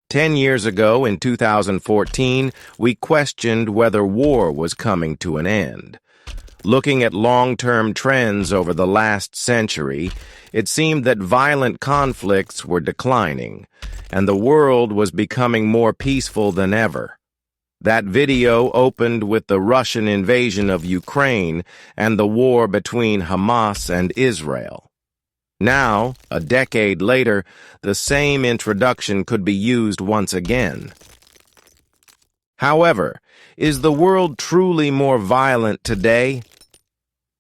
10 years ago, in 2014, we questioned whether war was coming to an end. Looking at long-term trends over the last century, it seemed that violent conflicts were declining, and the world was becoming more peaceful than ever. That video opened with the Russian invasion of Ukraine and the war between Hamas and Israel. Now, a decade later, the same introduction could be used once again. However, is the world truly more violent today?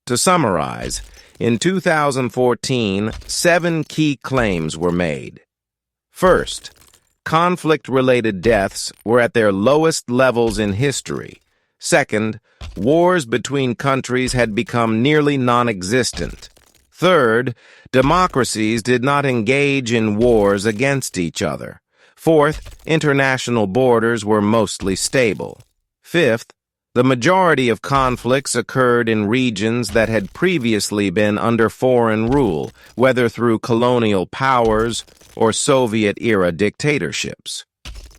To summarize, in 2014, 7 key claims were made. First, conflict-related deaths were at their lowest levels in history. Second, wars between countries had become nearly non-existent. Third, democracies did not engage in wars against each other. Fourth, international borders were mostly stable. Fifth, the majority of conflicts occurred in regions that had previously been under foreign rule, whether through colonial powers or Soviet-era dictatorships.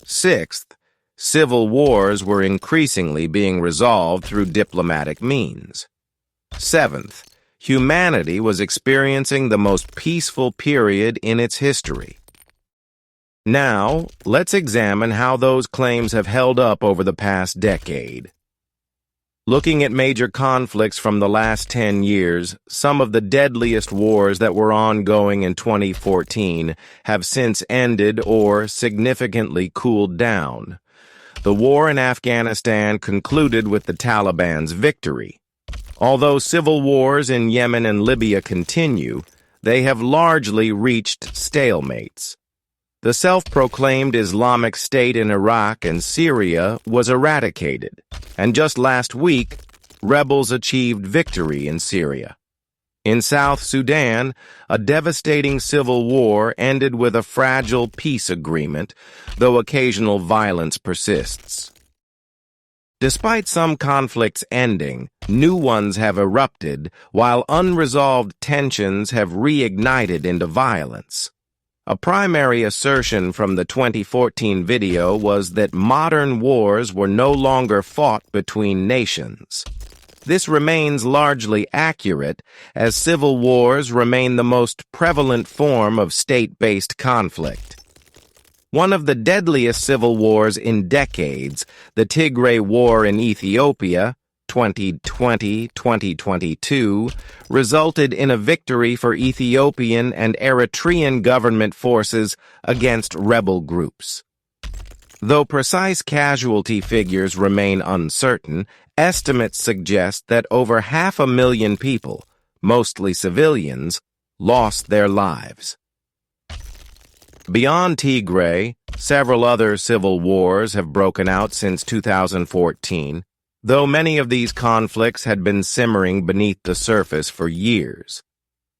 Sixth, civil wars were increasingly being resolved through diplomatic means. Seventh, humanity was experiencing the most peaceful period in its history. Now, let's examine how those claims have held up over the past decade. Looking at major conflicts from the last 10 years, some of the deadliest wars that were ongoing in 2014 have since ended or significantly cooled down. The war in Afghanistan concluded with the Taliban's victory. Although civil wars in Yemen and Libya continue, they have largely reached stalemates. The self-proclaimed Islamic State in Iraq and Syria was eradicated, and just last week, rebels achieved victory in Syria. In South Sudan, a devastating civil war ended with a fragile peace agreement, though occasional violence persists. Despite some conflicts ending, new ones have erupted, while unresolved tensions have reignited into violence. A primary assertion from the 2014 video was that modern wars were no longer fought between nations. This remains largely accurate, as civil wars remain the most prevalent form of state-based conflict. One of the deadliest civil wars in decades, the Tigray War in Ethiopia, 2020-2022, resulted in a victory for Ethiopian and Eritrean government forces against rebel groups. Though precise casualty figures remain uncertain, estimates suggest that over 500,000 people, mostly civilians, lost their lives. Beyond Tigray, several other civil wars have broken out since 2014, though many of these conflicts had been simmering beneath the surface for years.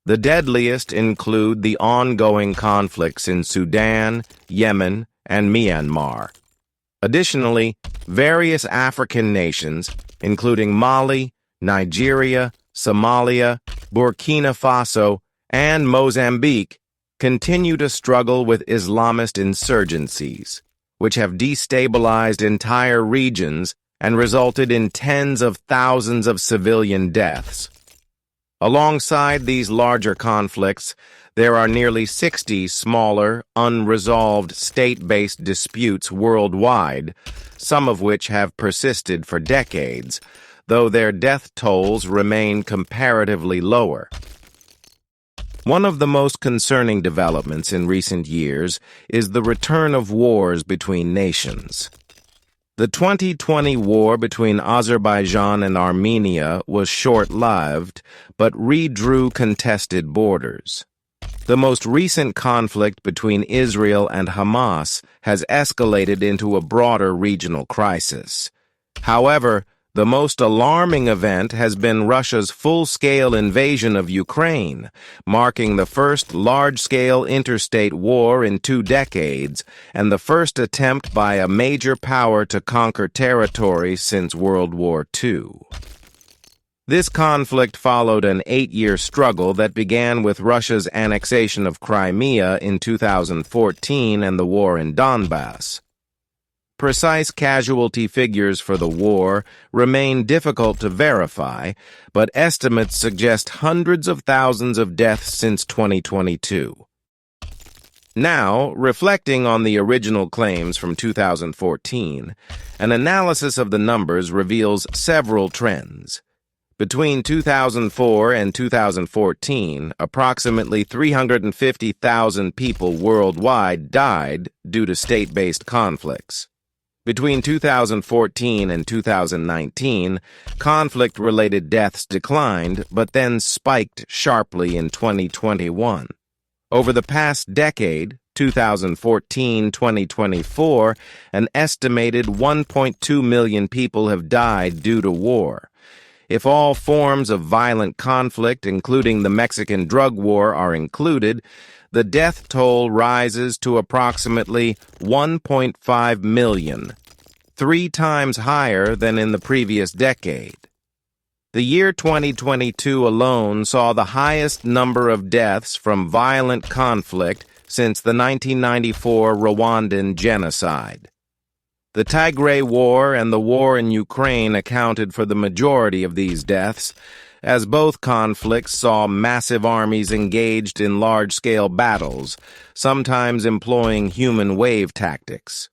The deadliest include the ongoing conflicts in Sudan, Yemen, and Myanmar. Additionally, various African nations, including Mali, Nigeria, Somalia, Burkina Faso, and Mozambique, continue to struggle with Islamist insurgencies, which have destabilized entire regions and resulted in tens of thousands of civilian deaths. Alongside these larger conflicts, there are nearly 60 smaller, unresolved state-based disputes worldwide, some of which have persisted for decades, though their death tolls remain comparatively lower. One of the most concerning developments in recent years is the return of wars between nations. The 2020 war between Azerbaijan and Armenia was short-lived, but redrew contested borders. The most recent conflict between Israel and Hamas has escalated into a broader regional crisis. However, the most alarming event has been Russia's full-scale invasion of Ukraine, marking the first large-scale interstate war in 2 decades and the first attempt by a major power to conquer territory since World War II. This conflict followed an 8-year struggle that began with Russia's annexation of Crimea in 2014 and the war in Donbass. Precise casualty figures for the war remain difficult to verify, but estimates suggest hundreds of thousands of deaths since 2022. Now, reflecting on the original claims from 2014, an analysis of the numbers reveals several trends. Between 2004 and 2014, approximately 350,000 people worldwide died due to state-based conflicts. Between 2014 and 2019, conflict-related deaths declined, but then spiked sharply in 2021. Over the past decade, 2014-2024, an estimated 1.2 million people have died due to war. If all forms of violent conflict, including the Mexican drug war, are included, the death toll rises to approximately 1.5 million, 3 times higher than in the previous decade. The year 2022 alone saw the highest number of deaths from violent conflict since the 1994 Rwandan genocide. The Tigray War and the war in Ukraine accounted for the majority of these deaths, as both conflicts saw massive armies engaged in large-scale battles, sometimes employing human wave tactics.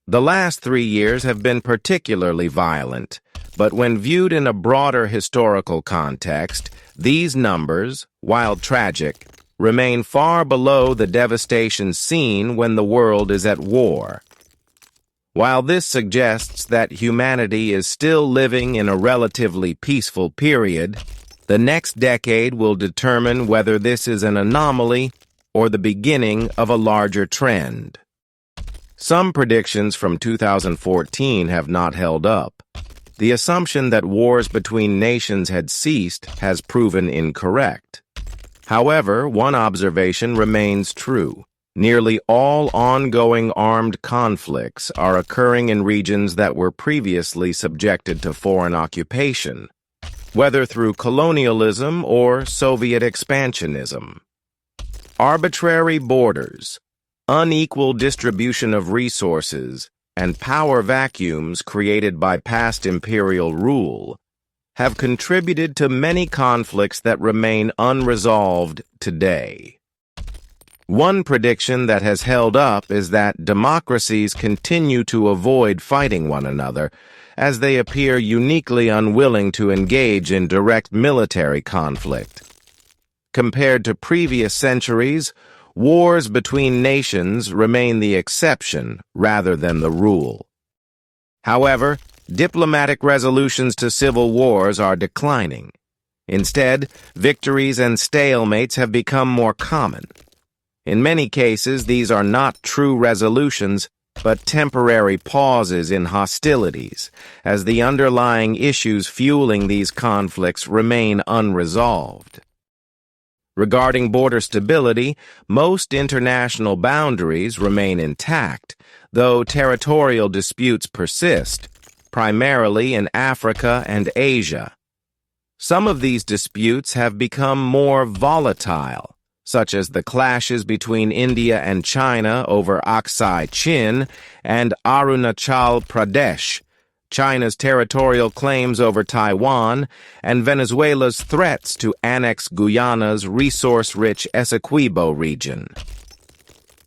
The last 3 years have been particularly violent, but when viewed in a broader historical context, these numbers, while tragic, remain far below the devastation seen when the world is at war. While this suggests that humanity is still living in a relatively peaceful period, the next decade will determine whether this is an anomaly or the beginning of a larger trend. Some predictions from 2014 have not held up. The assumption that wars between nations had ceased has proven incorrect. However, one observation remains true. Nearly all ongoing armed conflicts are occurring in regions that were previously subjected to foreign occupation, whether through colonialism or Soviet expansionism. Arbitrary borders, unequal distribution of resources, and power vacuums created by past imperial rule have contributed to many conflicts that remain unresolved today. One prediction that has held up is that democracies continue to avoid fighting one another, as they appear uniquely unwilling to engage in direct military conflict. Compared to previous centuries, wars between nations remain the exception rather than the rule. However, diplomatic resolutions to civil wars are declining. Instead, victories and stalemates have become more common. In many cases, these are not true resolutions, but temporary pauses in hostilities, as the underlying issues fueling these conflicts remain unresolved. Regarding border stability, most international boundaries remain intact, though territorial disputes persist, primarily in Africa and Asia. Some of these disputes have become more volatile, such as the clashes between India and China over Aksai Chin and Arunachal Pradesh, China's territorial claims over Taiwan, and Venezuela's threats to annex Guyana's resource-rich Essequibo region.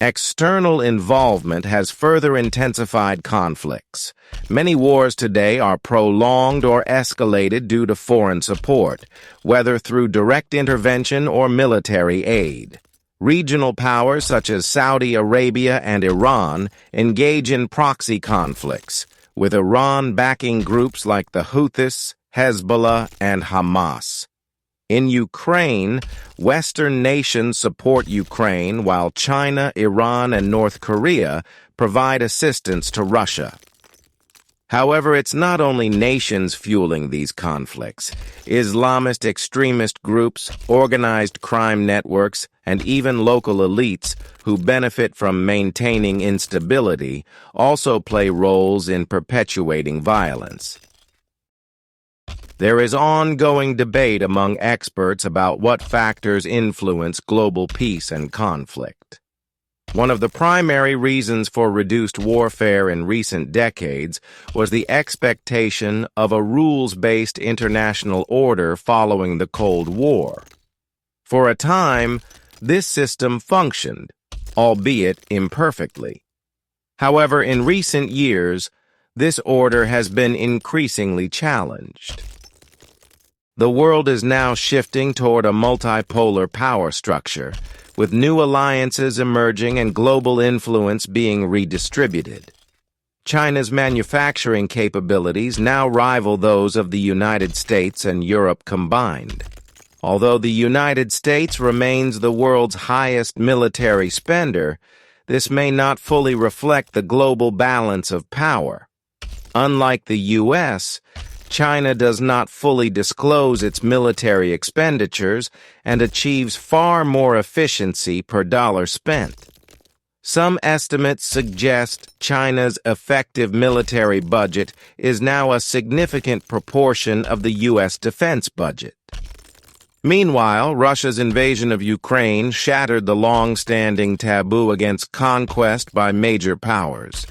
External involvement has further intensified conflicts. Many wars today are prolonged or escalated due to foreign support, whether through direct intervention or military aid. Regional powers such as Saudi Arabia and Iran engage in proxy conflicts, with Iran backing groups like the Houthis, Hezbollah, and Hamas. In Ukraine, Western nations support Ukraine while China, Iran, and North Korea provide assistance to Russia. However, it's not only nations fueling these conflicts. Islamist extremist groups, organized crime networks, and even local elites who benefit from maintaining instability also play roles in perpetuating violence. There is ongoing debate among experts about what factors influence global peace and conflict. One of the primary reasons for reduced warfare in recent decades was the expectation of a rules-based international order following the Cold War. For a time, this system functioned, albeit imperfectly. However, in recent years, this order has been increasingly challenged. The world is now shifting toward a multipolar power structure, with new alliances emerging and global influence being redistributed. China's manufacturing capabilities now rival those of the United States and Europe combined. Although the United States remains the world's highest military spender, this may not fully reflect the global balance of power. Unlike the U.S., China does not fully disclose its military expenditures and achieves far more efficiency per dollar spent. Some estimates suggest China's effective military budget is now a significant proportion of the U.S. defense budget. Meanwhile, Russia's invasion of Ukraine shattered the long-standing taboo against conquest by major powers.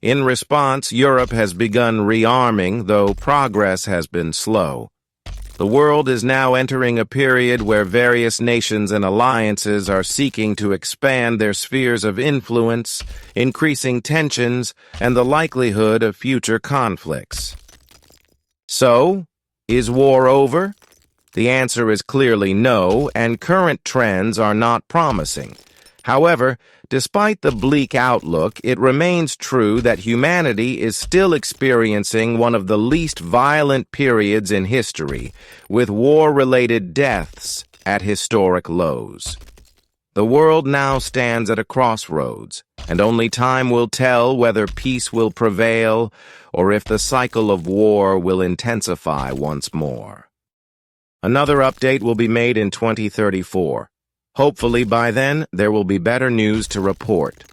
In response, Europe has begun rearming, though progress has been slow. The world is now entering a period where various nations and alliances are seeking to expand their spheres of influence, increasing tensions and the likelihood of future conflicts. So, is war over? The answer is clearly no, and current trends are not promising. However, despite the bleak outlook, it remains true that humanity is still experiencing one of the least violent periods in history, with war-related deaths at historic lows. The world now stands at a crossroads, and only time will tell whether peace will prevail or if the cycle of war will intensify once more. Another update will be made in 2034. Hopefully by then, there will be better news to report.